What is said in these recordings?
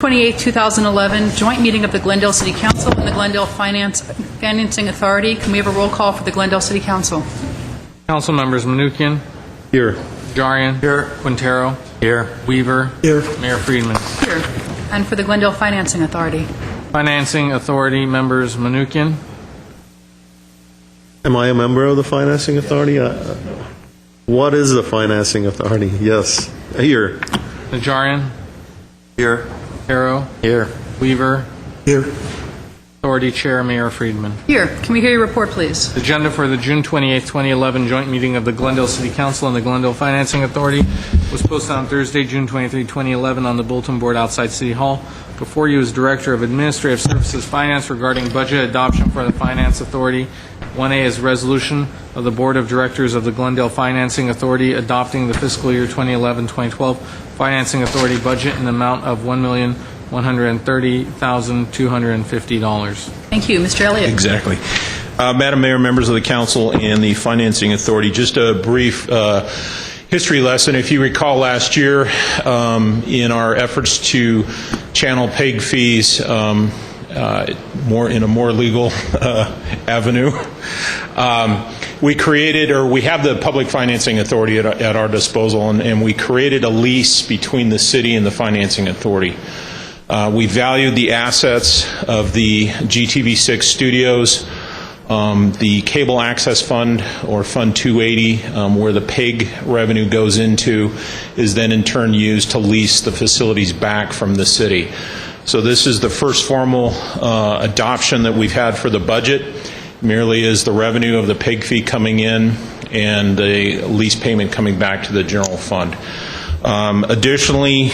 28, 2011, joint meeting of the Glendale City Council and the Glendale Financing Authority. Can we have a roll call for the Glendale City Council? Council members Manukian. Here. Jarian. Here. Quintero. Here. Weaver. Here. Mayor Friedman. Here. And for the Glendale Financing Authority? Financing Authority members Manukian. Am I a member of the Financing Authority? What is the Financing Authority? Yes. Here. Najarian. Here. Quintero. Here. Weaver. Here. Authority Chair Mayor Friedman. Here. Can we hear your report, please? Agenda for the June 28, 2011 joint meeting of the Glendale City Council and the Glendale Financing Authority was posted on Thursday, June 23, 2011 on the bulletin board outside City Hall. Before you is Director of Administrative Services Finance regarding budget adoption for the Finance Authority. 1A is resolution of the Board of Directors of the Glendale Financing Authority adopting the fiscal year 2011-2012 Financing Authority budget in the amount of $1,130,250. Thank you. Mr. Elliott. Exactly. Madam Mayor, members of the Council and the Financing Authority, just a brief history lesson. If you recall last year, in our efforts to channel PEG fees more in a more legal avenue, we created, or we have the Public Financing Authority at our disposal, and we created a lease between the city and the Financing Authority. We valued the assets of the GTV6 studios, the Cable Access Fund, or Fund 280, where the PEG revenue goes into, is then in turn used to lease the facilities back from the city. So this is the first formal adoption that we've had for the budget. Merely is the revenue of the PEG fee coming in and the lease payment coming back to the general fund. Additionally,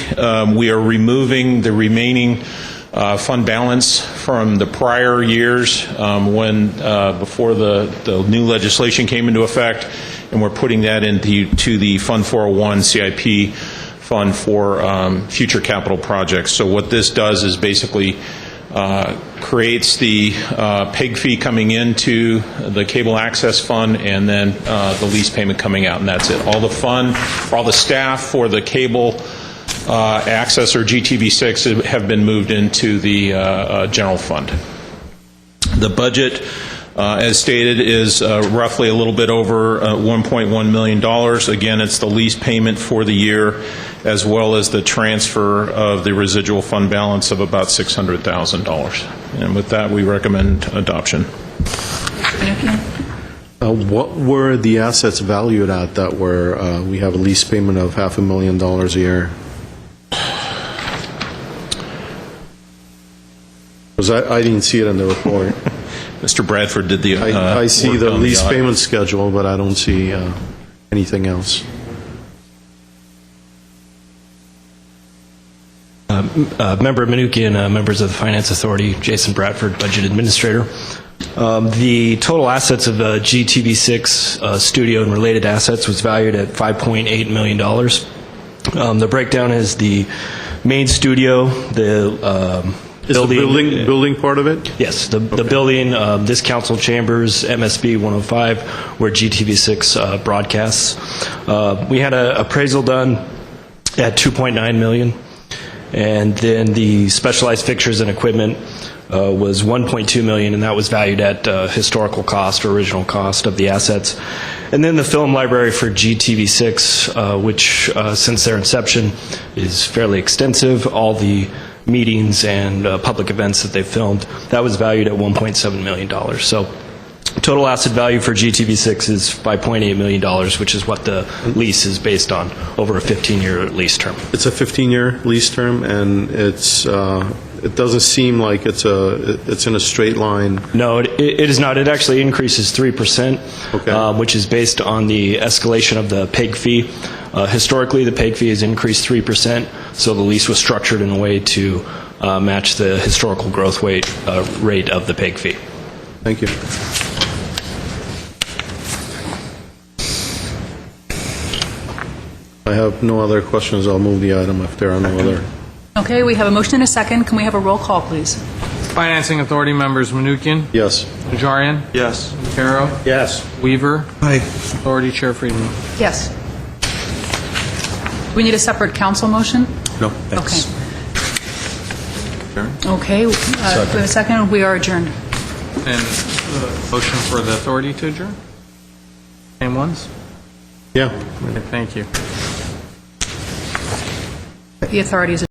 we are removing the remaining fund balance from the prior years when before the new legislation came into effect, and we're putting that into the Fund 401 CIP fund for future capital projects. So what this does is basically creates the PEG fee coming into the Cable Access Fund, and then the lease payment coming out, and that's it. All the staff for the Cable Access or GTV6 have been moved into the general fund. The budget, as stated, is roughly a little bit over $1.1 million. Again, it's the lease payment for the year, as well as the transfer of the residual fund balance of about $600,000. And with that, we recommend adoption. What were the assets valued at that were, we have a lease payment of $500,000 a year? Because I didn't see it in the report. Mr. Bradford did the I see work the on lease audit. payment schedule, but I don't see anything else. Member Manukian, members of the Finance Authority, Jason Bradford, Budget Administrator. The total assets of the GTV6 studio and related assets was valued at $5.8 million. The breakdown is the main studio, the Is the building part of it? Yes, the building, this council chambers, MSB 105, where GTV6 broadcasts. We had an appraisal done at $2.9 million, and then the specialized fixtures and equipment was $1.2 million, and that was valued at historical cost or original cost of the assets. And then the film library for GTV6, which since their inception is fairly extensive, all the meetings and public events that they filmed, that was valued at $1.7 million. So total asset value for GTV6 is $5.8 million, which is what the lease is based on over a 15-year lease term. It's a 15-year lease term, and it doesn't seem like it's in a straight line. No, it is not. It actually increases 3%, Okay. Which is based on the escalation of the PEG fee. Historically, the PEG fee has increased 3%, so the lease was structured in a way to match the historical growth rate of the PEG fee. Thank you. I have no other questions. I'll move the item if there are no other. Okay, we have a motion and a second. Can we have a roll call, please? Financing Authority members Manukian. Yes. Najarian. Yes. Quintero. Yes. Weaver. Aye. Authority Chair Friedman. Yes. Do we need a separate council motion? No, Okay. Okay, we have a second. We are adjourned. And motion for the authority to adjourn? Same ones? Yeah. Okay, thank you. The authority is